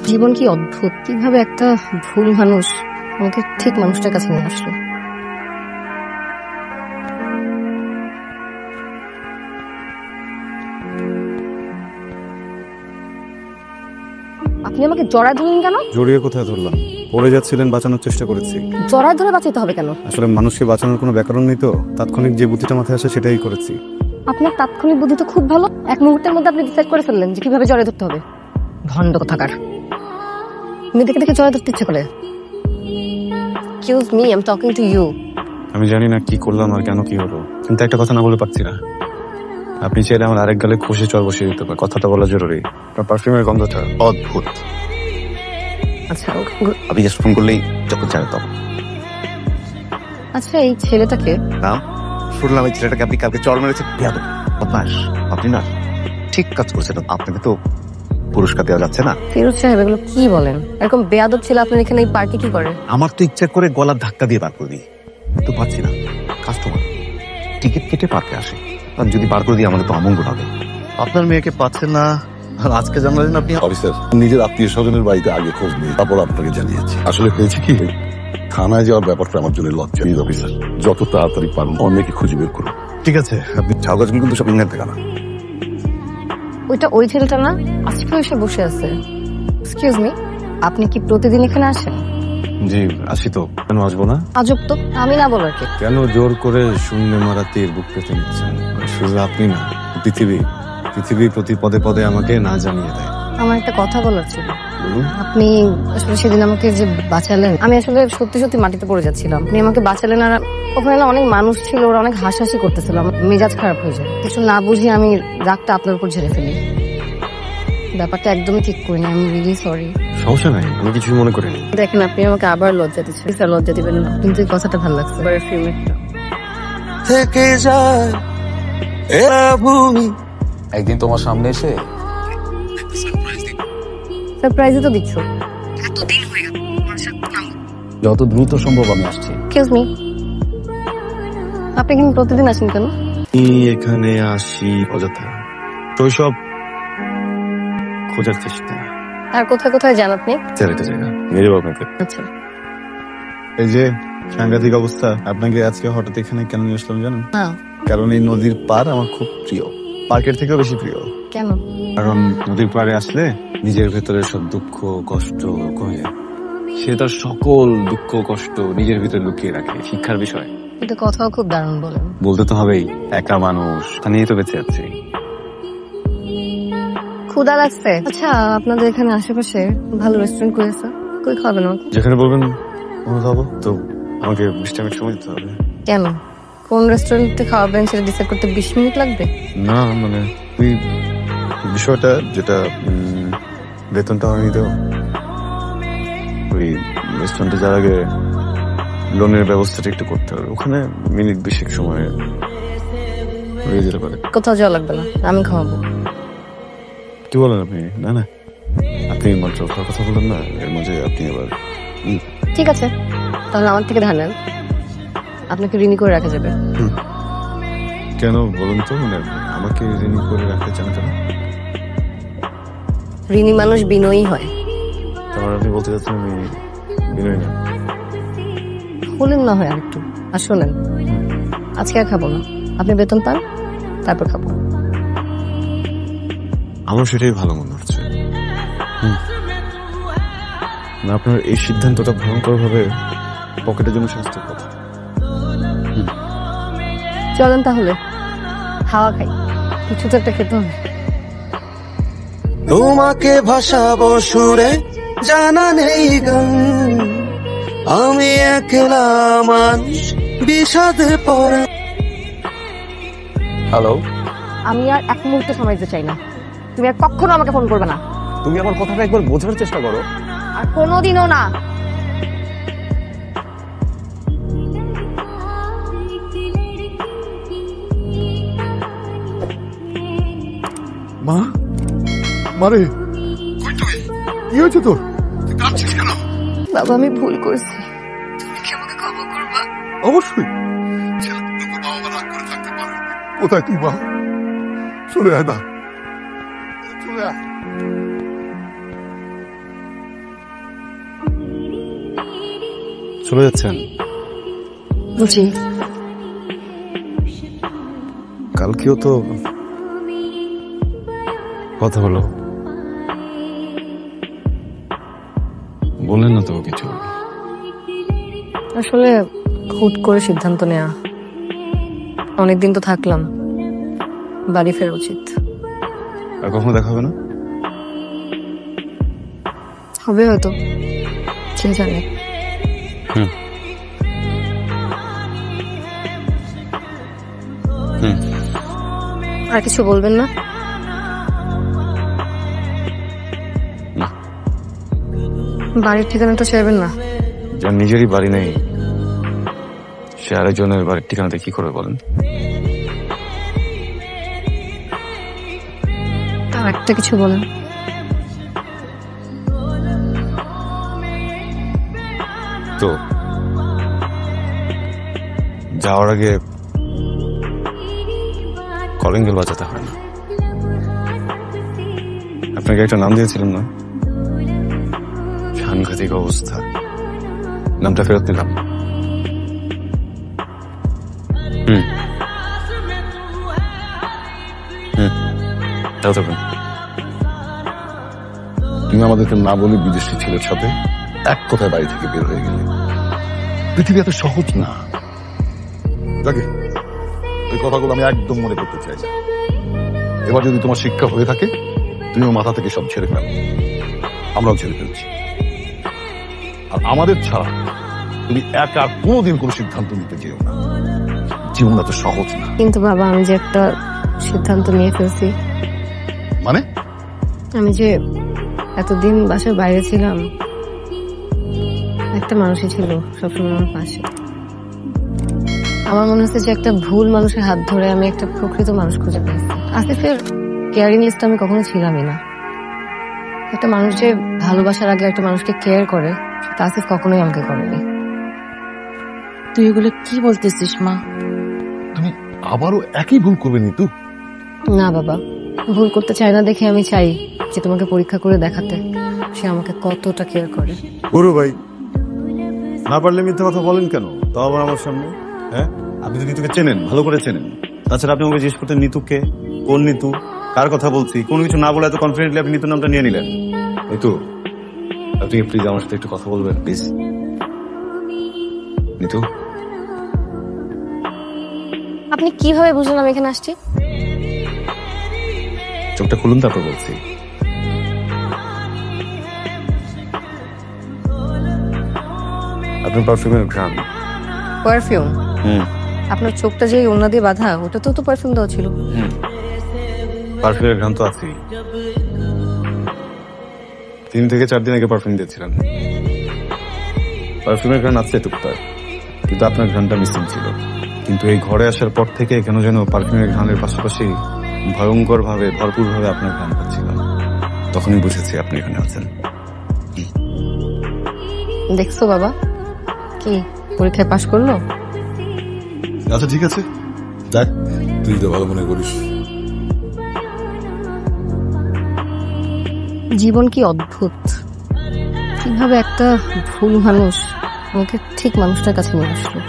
জীবন কি অদ্ভুত, কিভাবে একটা ভুল মানুষ আমাকে ঠিক মানুষটার কাছে নিয়ে আসলো। আপনি আমাকে জড়ায় ধরলেন কেন? জড়িয়ে কোথায় ধরলাম? পড়ে যাচ্ছিলেন, বাঁচানোর চেষ্টা করেছি। জড়ায় ধরে বাঁচাতে হবে কেন? আসলে মানুষকে বাঁচানোর কোনো ব্যাকরণ নেই তো, তাৎক্ষণিক যে বুদ্ধিটা মাথায় আসে সেটাই করেছি। আপনার তাৎক্ষণিক বুদ্ধি তো খুব ভালো, এক মুহূর্তের মধ্যে আপনি ডিসাইড করে ফেললেন যে কিভাবে জড়ায় ধরতে হবে। ভণ্ড কোথাকার। মেয়েদেরকে দেখে জড়ায় ধরতে ইচ্ছে করে। Excuse me, I am talking to you. আমি জানি না কি করলাম আর কেন কি হলো, কিন্তু একটা কথা না বলে পারছি না। আপনি চাইলে আমার আরেক গালে খুশি চর বসিয়ে দিতে পারেন, কথাটা বলা জরুরি। আপনার পারফিউমের গন্ধটা অদ্ভুত। আচ্ছা আপনি জাস্ট ফোন করলেই যখন চায় তখন। আচ্ছা, এই ছেলেটাকে নাম শুনলাম এই ছেলেটাকে আপনি কালকে চর মেরেছে। বেয়াদব, বদমাশ। আপনি না ঠিক কাজ করছেন। আপনাকে তো পুরস্কার দেওয়া যাচ্ছে না। ফিরোজ সাহেব, এগুলো কি বলেন? এরকম বেয়াদব ছেলে আপনার এখানে এই পার্কে কি করে? আমার তো ইচ্ছা করে গলার ধাক্কা দিয়ে বার করে দিই, তো পাচ্ছি না। কাস্টমার টিকিট কেটে পার্কে আসে, আর যদি বার করে দিই আমাদের তো অমঙ্গল হবে। আপনার মেয়েকে পাচ্ছেন না, আর আজকে জানালেন আপনি। অফিসার, নিজের আত্মীয় স্বজনের বাড়িতে আগে খোঁজ নিয়ে তারপর আপনাকে জানিয়েছি। আসলে হয়েছে কি, থানায় যাওয়ার ব্যাপারটা আমার জন্য লজ্জা। অফিসার, যত তাড়াতাড়ি পারুন অনেকে খুঁজে বের করুন। ঠিক আছে, আপনি ঝাউগাছগুলো কিন্তু সব ইংল্যান্ড থেকে আনা। ওইটা ওই ছেলেটা না, আজকে এসে বসে আছে। এক্সকিউজ মি, আপনি কি প্রতিদিন এখানে আসেন? জি আসি তো, কেন আসবো না? আজব তো, আমি না বলার কি? কেন জোর করে শূন্য মারা তীর বুক পেতে নিচ্ছেন? শুধু আপনি না, পৃথিবী প্রতি পদে পদে আমাকে না জানিয়ে দেয়। আমার একটা কথা বলার ছিল। বলুন। আপনি আসলে সেদিন আমাকে যে বাঁচালেন, আমি আসলে সত্যি সত্যি মাটিতে পড়ে যাচ্ছিলাম, আপনি আমাকে বাঁচালেন। আর ওখানে না অনেক মানুষ ছিল, ওরা অনেক হাসাহাসি করতেছিল, আমার মেজাজ খারাপ হয়ে যায়। কিছু না বুঝি আমি রাগটা আপনার উপর ঝেড়ে ফেলি। ব্যাপারটা একদমই ঠিক করিনি, আমি রিয়েলি সরি। সমস্যা নাই, আমি কিছুই মনে করিনি। দেখেন, আপনি আমাকে আবার লজ্জা দিচ্ছেন। স্যার, লজ্জা দিবেন না, কিন্তু এই কথাটা ভালো লাগছে। এবারে ফিউ মিনিট থেকে যায় এরা ভূমি। একদিন তোমার সামনে এসে সারপ্রাইজই তো দিচ্ছ। যত দ্রুত সম্ভব আমি আসছি। এক্সকিউজ মি, আপনি কিন্তু প্রতিদিন আসেন কেন? আমি এখানে আসি অযথা, শৈশব খোঁজার চেষ্টা। আর কোথায় কোথায় যান আপনি? চারিটা জায়গা নিয়ে যাবো আপনাকে। আচ্ছা, এই যে সাংঘাতিক অবস্থা, আপনাকে আজকে হঠাৎ এখানে কেন নিয়ে আসলাম জানেন? না। কারণ এই নদীর পার আমার খুব প্রিয়, পার্কের থেকেও বেশি প্রিয়। কেন? কারণ নদীর পাড়ে আসলে নিজের ভেতরে সব দুঃখ কষ্ট কমে যায়। সে তার সকল দুঃখ কষ্ট নিজের ভিতরে লুকিয়ে রাখে। শিক্ষার বিষয়। এটা কথাও খুব দারুণ বলেন। বলতে তো হবেই, একা মানুষ, তা নিয়ে তো বেঁচে যাচ্ছে। ক্ষুধা লাগছে? আচ্ছা, আপনাদের এখানে আশেপাশে ভালো রেস্টুরেন্ট কই আছে? কই খাবেন আমাকে? যেখানে বলবেন ওখানে খাবো, তো আমাকে 20 মিনিট সময় দিতে হবে। কেন? কোন রেস্টুরেন্টে খাওয়াবেন সেটা ডিসাইড করতে 20 মিনিট লাগবে? না মানে ওই বিষয়টা যেটা বেতনটা হয়নি তো, ওই রেস্টুরেন্টে যাওয়ার আগে লোনের ব্যবস্থাটা একটু করতে হবে। ওখানে মিনিট 20 সময় হয়ে যেতে পারে। কোথাও যাওয়া লাগবে না, আমি খাওয়াবো। কি বলেন আপনি? না না, আপনি মাত্র খাওয়ার কথা বললেন না, এর মাঝে আপনি আবার। ঠিক আছে, তাহলে আমার থেকে ধার নেন, আপনাকে ঋণী করে রাখা যাবে। কেন বলুন তো, মানে আমাকে ঋণী করে রাখতে চান কেন? ঋণী মানুষ বিনয়ী হয়। তারপর আপনি বলতে চাচ্ছেন আমি বিনয় না? বলেন না হয় আরেকটু। আর শোনেন, আজকে আর খাবো না, আপনি বেতন পান তারপর খাবো। আমার সেটাই ভালো মনে হচ্ছে। না, আপনার এই সিদ্ধান্তটা ভয়ঙ্কর ভাবে পকেটের জন্য স্বাস্থ্যের কথা। চলেন তাহলে হাওয়া খাই, কিছু তো একটা খেতে হবে। তোমাকে ভাসাবো সুরে, জানা নেই গান। আমি একলা মানুষ বিষাদে পড়া। হ্যালো, আমি আর এক মুহূর্ত সময় দিতে চাই না। তুমি আর কখনো আমাকে ফোন করবে না। তুমি আমার কথাটা একবার বোঝার চেষ্টা করো। আর কোনোদিনও না। মা, মারে কি হয়েছে তোর? কাঁদছিস কেন? বাবা, আমি ভুল করছি, তুমি কি আমাকে ক্ষমা করবা? অবশ্যই। কোথায় তুই মা? চলে আয় না, চলে আয়। চলে যাচ্ছেন? বুঝি। কালকেও তো কথা হলো, বললেন না তো কিছু? আসলে হুট করে সিদ্ধান্ত নেওয়া, অনেকদিন তো থাকলাম, বাড়ি ফেরা উচিত। আর কখনো দেখা হবে না? হবে হয়তো, কে জানে। হুম হুম আর কিছু বলবেন না? না। বাড়ির ঠিকানাটা চাইবেন না? যার নিজেরই বাড়ি নেই সে আরেকজনের বাড়ির ঠিকানাতে কি করে বলেন? তার একটা কিছু বলেন। তো যাওয়ার আগে কলিং বেল বাজাতে হয় না? আপনাকে একটা নাম দিয়েছিলাম না? সাংঘাতিক অবস্থা, নামটা ফেরত দিলাম। হুম হুম তাও তো তুমি আমাদেরকে না বলে বিদেশি ছেলের সাথে এক কথায় বাড়ি থেকে বের হয়ে গেলে। পৃথিবী এত সহজ না। যাকে ওই কথাগুলো আমি একদম মনে করতে চাই না। এবার যদি তোমার শিক্ষা হয়ে থাকে তুমিও মাথা থেকে সব ছেড়ে ফেলো, আমরাও ছেড়ে ফেলছি। আর আমাদের ছাড়া তুমি একা আর কোনোদিন কোনো সিদ্ধান্ত নিতে যেও না। জীবন এত সহজ না। কিন্তু বাবা, আমি যে একটা সিদ্ধান্ত নিয়ে ফেলছি। মানে? আমি যে এতদিন বাসার বাইরে ছিলাম, একটা মানুষই ছিল সবসময় আমার পাশে। আমার মনে হচ্ছে যে একটা ভুল মানুষের হাত ধরে আমি একটা প্রকৃত মানুষ খুঁজে পেয়েছি। আসিফের কেয়ারিং লিস্ট আমি কখনো ছিলামই না। একটা মানুষ যে ভালোবাসার আগে একটা মানুষকে কেয়ার করে, সেটা আসিফ কখনোই আমাকে করেনি। তুই এগুলো কি বলতেছিস মা? তুমি আবারও একই ভুল করবে নিতু। না বাবা, ভুল করতে চাই না দেখে আমি চাই যে তোমাকে পরীক্ষা করে দেখাতে সে আমাকে কতটা কেয়ার করে। গুরু ভাই, না পারলে মিথ্যে কথা বলেন কেন? তাও আবার আমার সামনে। হ্যাঁ, আপনি তো নিতুকে চেনেন, ভালো করে চেনেন। তাছাড়া আপনি আমাকে জিজ্ঞেস করতেন নিতুকে, কোন নিতু, কার কথা বলছি, কোনো কিছু না বলে এত কনফিডেন্টলি আপনি নিতুর নামটা নিয়ে নিলেন। নিতু, আপনি প্লিজ আমার সাথে একটু কথা বলবেন প্লিজ। নিতু, আপনি কিভাবে বুঝলেন আমি এখানে আসছি? চোখটা খুলুন তারপর বলছি। আপনার পারফিউমের ঘ্রাণ। পারফিউম? হুম আপনার চোখটা যে ওড়না দিয়ে বাঁধা, ওটাতেও তো পারফিউম দেওয়া ছিল। পারফিউমের ঘ্রাণ তো আছেই। 3 থেকে 4 দিন আগে পারফিউম দিয়েছিলেন। পারফিউমের ঘ্রাণ আছে টুকটাক, কিন্তু আপনার ঘ্রাণটা মিসিং ছিল। কিন্তু এই ঘরে আসার পর থেকে কেন যেন পারফিউমের ঘ্রাণের পাশাপাশি ভয়ঙ্কর ভাবে, ভরপুর ভাবে আপনার ঘ্রাণ পাচ্ছিলাম। তখনই বুঝেছি আপনি এখানে আছেন। দেখছো বাবা, কি পরীক্ষায় পাশ করলো? আচ্ছা ঠিক আছে, দেখ তুই তো ভালো মনে করিস। জীবন কি অদ্ভুত, কিভাবে একটা ভুল মানুষ আমাকে ঠিক মানুষটার কাছে নিয়ে আসলো।